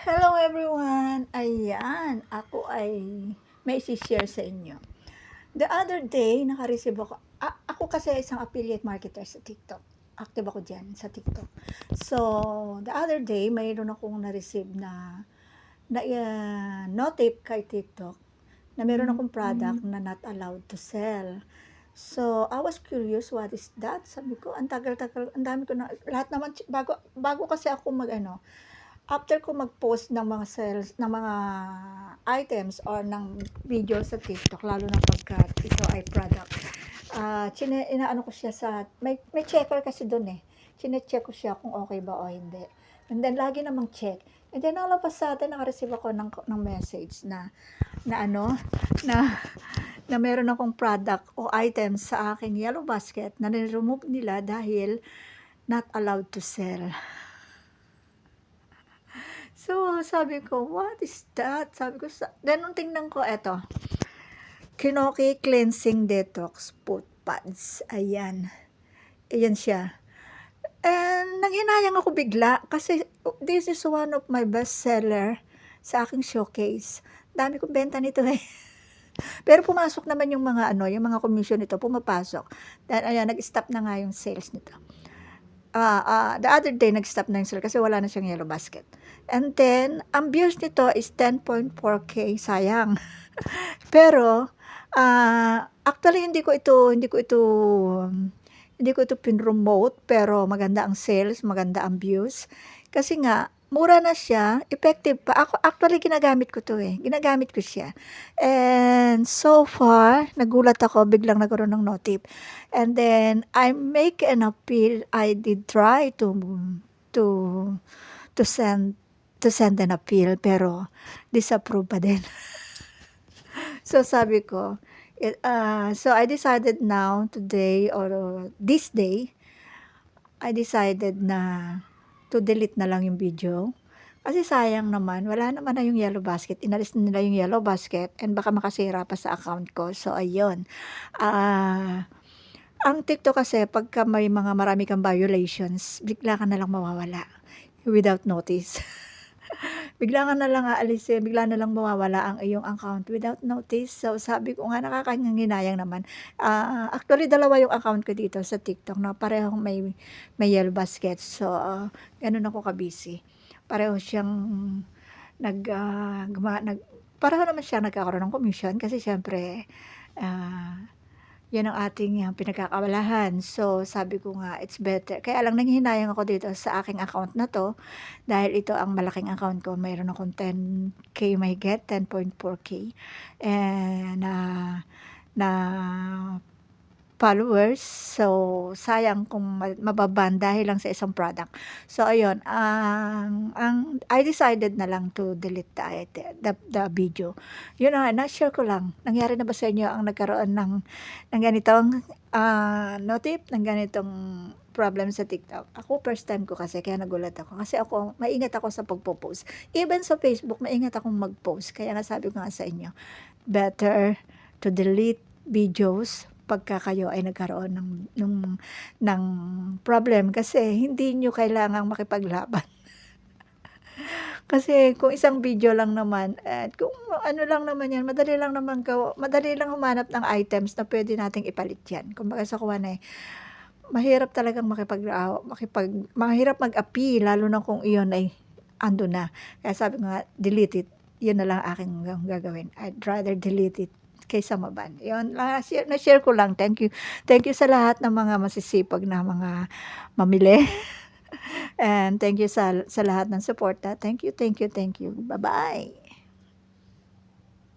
Hello everyone! Ayan, ako ay may isi-share sa inyo. The other day, naka-receive ako kasi isang affiliate marketer sa TikTok. Active ako dyan sa TikTok. So, the other day, mayroon akong na-receive na notif kay TikTok na mayroon akong product na not allowed to sell. So, I was curious, what is that? Sabi ko, ang tagal-tagal, ang dami ko na, lahat naman, bago kasi ako after ko mag-post ng mga sales, ng mga items or ng video sa TikTok, lalo na pagka ito ay product, inaano ko siya sa, may checker kasi doon eh. Chine-check ko siya kung okay ba o hindi. And then, lagi namang check. And then, all of a sudden, naka-receive ako ng message na na meron akong product o item sa aking yellow basket na niremove nila dahil not allowed to sell. So, sabi ko, what is that? Sabi ko, then nung tingnan ko, eto, Kinoki Cleansing Detox Foot Pads. Ayan. Ayan siya. And nanghinayang ako bigla kasi this is one of my best seller sa aking showcase. Dami kong benta nito eh. Pero pumasok naman yung mga yung mga commission nito, pumapasok. Then ayan, nag-stop na nga yung sales nito. The other day, nag-stop na yung sale kasi wala na siyang yellow basket. And then, ang views nito is 10.4K, sayang. Pero, actually, hindi ko ito pin-promote, pero maganda ang sales, maganda ang views. Kasi nga, mura na siya, effective pa. Ako, actually, ginagamit ko to eh. Ginagamit ko siya. And so far, nagulat ako, biglang nagkaroon ng notif. And then, I make an appeal. I did try to send an appeal, pero disapprove pa din. So, sabi ko, so I decided now, today, or this day, I decided na to delete na lang yung video. Kasi sayang naman, wala naman na yung yellow basket. Inalis na nila yung yellow basket and baka makasira pa sa account ko. So, ayun. Ang TikTok kasi, pagka may mga marami kang violations, bigla ka na lang mawawala without notice. Bigla ka na lang aalisin, bigla na lang mawawala ang iyong account without notice. So, sabi ko nga, nakakahinayang naman. Actually, dalawa yung account ko dito sa TikTok na parehong may yellow basket. So, ganun ako ka-busy. Pareho siyang pareho naman siya nagkakaroon ng commission kasi syempre, yan ang ating pinagkakabalahan. So, sabi ko nga, it's better. Kaya lang nanghihinayang ako dito sa aking account na to dahil ito ang malaking account ko. Mayroon akong 10K mahigit, 10.4K na followers. So, sayang kung mababan dahil lang sa isang product. So, ayun, I decided na lang to delete the video. Yun na, na-share ko lang. Nangyari na ba sa inyo ang nagkaroon ng ganitong notif, ng ganitong problem sa TikTok? Ako, first time ko kasi, kaya nagulat ako. Kasi ako, maingat ako sa pagpo-post. Even sa Facebook, maingat akong mag-post. Kaya nasabi ko nga sa inyo, better to delete videos pagka kayo ay nagkaroon ng problem kasi hindi nyo kailangang makipaglaban. Kasi kung isang video lang naman, at kung ano lang naman yan, madali lang humanap ng items na pwede nating ipalit yan. Kumbaga sa kuha na mahirap talagang mahirap mag-appeal, lalo na kung iyon ay ando na. Kaya sabi ko nga, delete it. Yun na lang aking gagawin. I'd rather delete it kaysa maban. Yun, na-share ko lang. Thank you. Thank you sa lahat ng mga masisipag na mga mamili. And thank you sa lahat ng suporta. Thank you. Bye-bye.